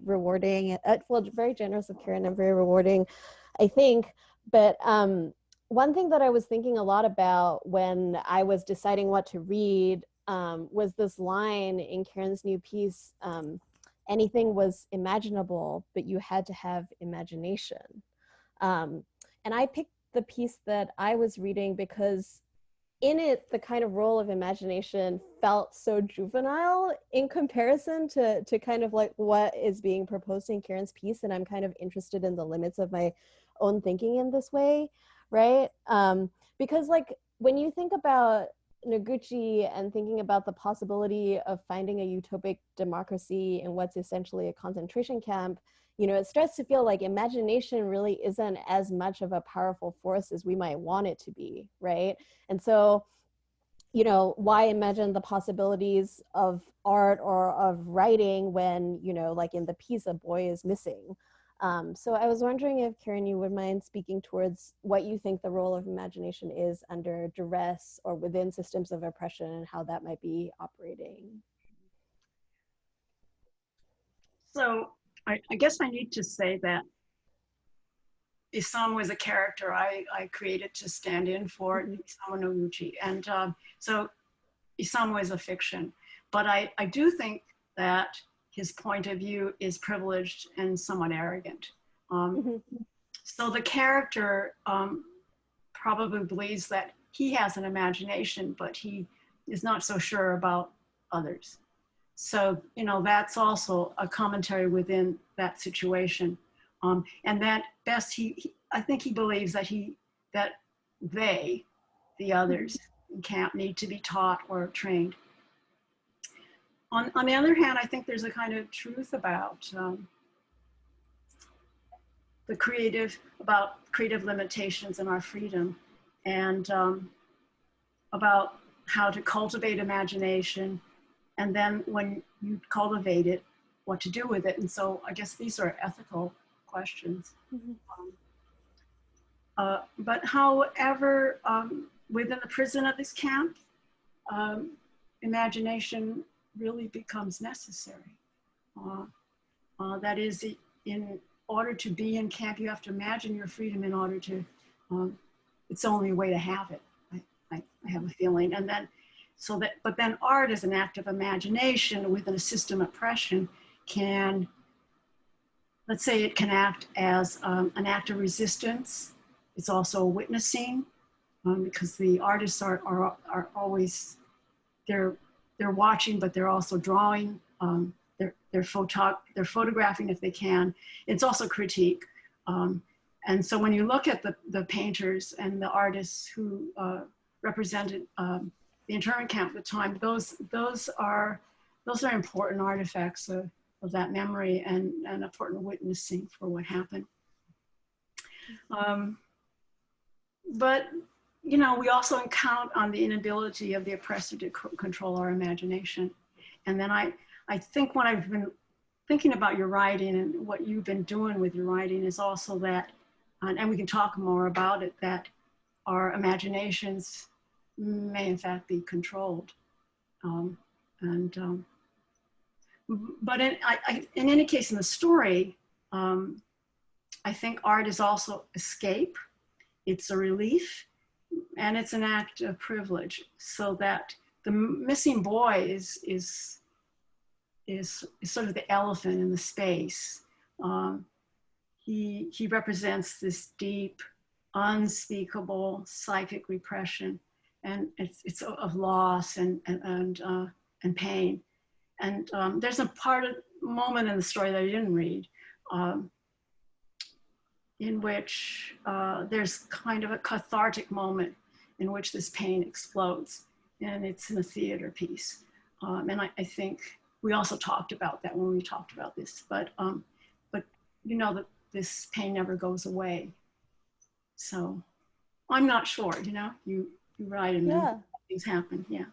rewarding, well, very generous of Karen and very rewarding, I think. But one thing that I was thinking a lot about when I was deciding what to read was this line in Karen's new piece, anything was imaginable, but you had to have imagination. And I picked the piece that I was reading because in it, the kind of role of imagination felt so juvenile in comparison to kind of like what is being proposed in Karen's piece. And I'm kind of interested in the limits of my own thinking in this way, right? Because like when you think about Noguchi and thinking about the possibility of finding a utopic democracy in what's essentially a concentration camp, you know, it starts to feel like imagination really isn't as much of a powerful force as we might want it to be, right? And so, you know, why imagine the possibilities of art or of writing when, you know, like in the piece, a boy is missing? So I was wondering if, Karen, you would mind speaking towards what you think the role of imagination is under duress or within systems of oppression and how that might be operating. So I guess I need to say that Isamu is a character I created to stand in for Isamu Noguchi. And so Isamu is a fiction. But I do think that his point of view is privileged and somewhat arrogant. So the character probably believes that he has an imagination, but he is not so sure about others. So, you know, that's also a commentary within that situation. And that best, I think he believes that they, the others in camp, need to be taught or trained. On the other hand, I think there's a kind of truth about about creative limitations in our freedom, and about how to cultivate imagination, and then when you cultivate it, what to do with it. And so I guess these are ethical questions. But however, within the prison of this camp, imagination really becomes necessary. That is, in order to be in camp, you have to imagine your freedom in order to, it's the only way to have it, I have a feeling. And then, but then art as an act of imagination within a system of oppression can, let's say it can act as an act of resistance. It's also witnessing, because the artists are always, they're watching, but they're also drawing. They're photographing if they can. It's also critique. And so when you look at the painters and the artists who represented the internment camp at the time, those are important artifacts of that memory and important witnessing for what happened. But you know, we also count on the inability of the oppressor to control our imagination. And then I think what I've been thinking about your writing and what you've been doing with your writing is also that, and we can talk more about it, that our imaginations may in fact be controlled. But in any case in the story, I think art is also escape. It's a relief. And it's an act of privilege, so that the missing boy is sort of the elephant in the space. He represents this deep, unspeakable psychic repression, and it's of loss and pain. And there's a moment in the story that I didn't read, in which there's kind of a cathartic moment in which this pain explodes, and it's in a theater piece. And I think we also talked about that when we talked about this, but you know that this pain never goes away. So I'm not sure, you know, you write and then things happen, yeah.